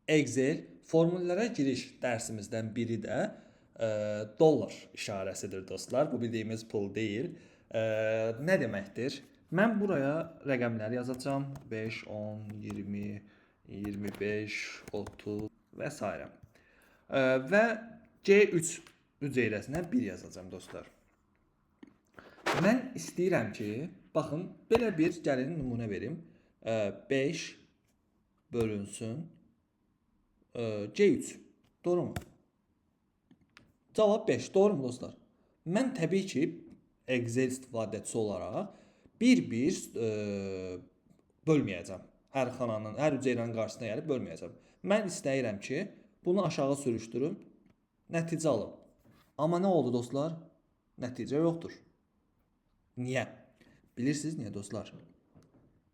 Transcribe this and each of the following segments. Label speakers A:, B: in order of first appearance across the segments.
A: Excel formüllərə giriş dərsimizdən biri də dollar işarəsidir dostlar. Bu bildiyimiz pul deyil. Nə deməkdir? Mən buraya rəqəmləri yazacağam. 5, 10, 20, 25, 30 və s. Və C3 hüceyrəsinə 1 yazacağam dostlar. Mən istəyirəm ki, baxın, belə bir gəlin nümunə verim. 5 bölünsün C3. Doğru mu? Cavab 5. Doğru mu dostlar? Mən təbii ki, Excel istifadəçisi olaraq bir-bir bölməyəcəm. Hər xananın, hər hüceyrənin qarşısına gəlib bölməyəcəm. Mən istəyirəm ki, bunu aşağı sürüşdürüm, nəticə alım. Amma nə oldu dostlar? Nəticə yoxdur. Niyə? Bilirsiniz niyə dostlar?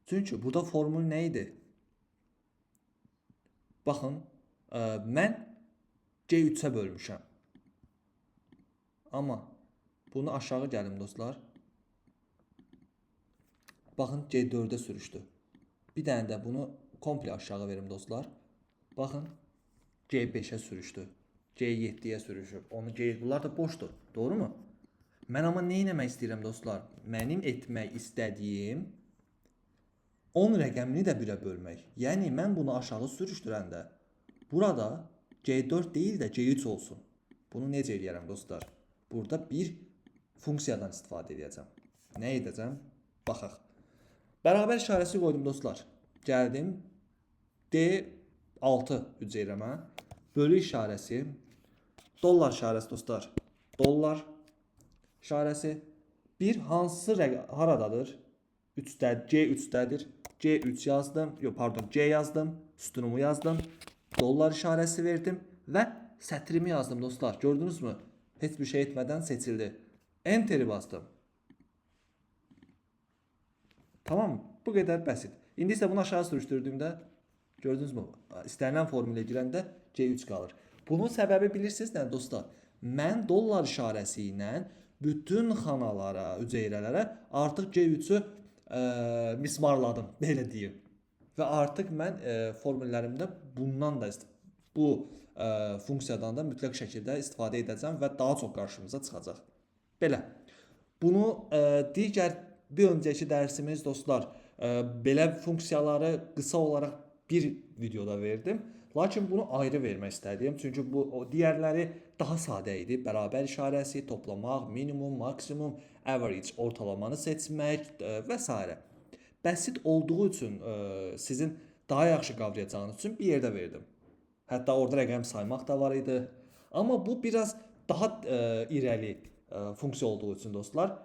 A: Çünki burada formül nə idi? Baxın, mən C3'ə bölmüşəm. Amma bunu aşağı gəlim dostlar. Baxın C4'ə sürüşdü. Bir dənə də bunu komple aşağı verim dostlar. Baxın C5'ə sürüşdü. C7'yə sürüşüb. Bunlar da boşdur. Doğru mu? Mən amma nə etmək istəyirəm dostlar? Mənim etmək istədiyim 10 rəqəmini də 1'ə bölmək. Yəni mən bunu aşağı sürüşdürəndə burada C4 deyil də C3 olsun. Bunu necə eləyərəm dostlar? Burada bir funksiyadan istifadə edəcəm. Nə edəcəm? Baxaq. Bərabər işarəsi qoydum dostlar. Gəldim D6 hüceyrəmə. Bölü işarəsi. Dollar işarəsi dostlar. Dollar işarəsi. Bir hansı haradadır? C3'dədir. C3 yazdım. Yox, pardon, C yazdım. Sütunumu yazdım. Dollar işarəsi verdim və sətrimi yazdım dostlar. Gördünüz mü? Heç bir şey etmədən seçildi. Enter'i bastım. Tamam, bu qədər bəsit. İndi isə bunu aşağı sürüşdürdüyümdə gördünüz mü? İstənilən formülə girəndə C3 qalır. Bunun səbəbi bilirsiniz nə dostlar? Mən dollar işarəsi ilə bütün xanalara, hüceyrələrə artıq C3'ü mismarladım, belə deyim. Və artıq mən formüllərimdə bundan da bu funksiyadan da mütləq şəkildə istifadə edəcəm və daha çox qarşımıza çıxacaq. Belə. Bunu digər bir öncəki dərsimiz dostlar belə funksiyaları qısa olaraq bir videoda verdim. Lakin bunu ayrı vermək istədim. Çünki bu digərləri daha sadə idi. Bərabər işarəsi, toplamaq, minimum, maksimum, average, ortalamanı seçmək və s. Bəsit olduğu üçün sizin daha yaxşı qavrayacağınız üçün bir yerdə verdim. Hətta orada rəqəm saymaq da var idi. Amma bu biraz daha irəli funksiya olduğu üçün dostlar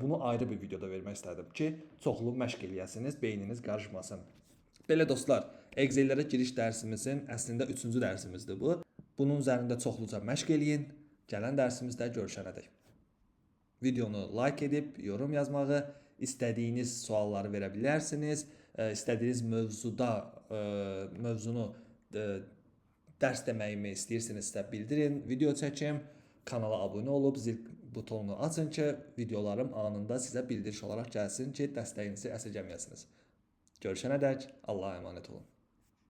A: bunu ayrı bir videoda vermək istədim ki, çoxlu məşq eləyəsiniz, beyniniz qarışmasın. Belə dostlar, Excel'lərə giriş dərsimizin əslində 3-cü dərsimizdir bu. Bunun üzərində çoxluca məşq eləyin. Gələn dərsimizdə görüşənədək. Videonu like edib, yorum yazmağı, istədiyiniz sualları verə bilərsiniz. İstədiyiniz mövzunu dərs deməyimi istəyirsinizsə bildirin, video çəkim, kanala abunə olub zil butonunu açın ki, videolarım anında sizə bildiriş olaraq gəlsin ki, dəstəyinizi əsirgəməyəsiniz. Görüşənədək Allah'a emanet olun.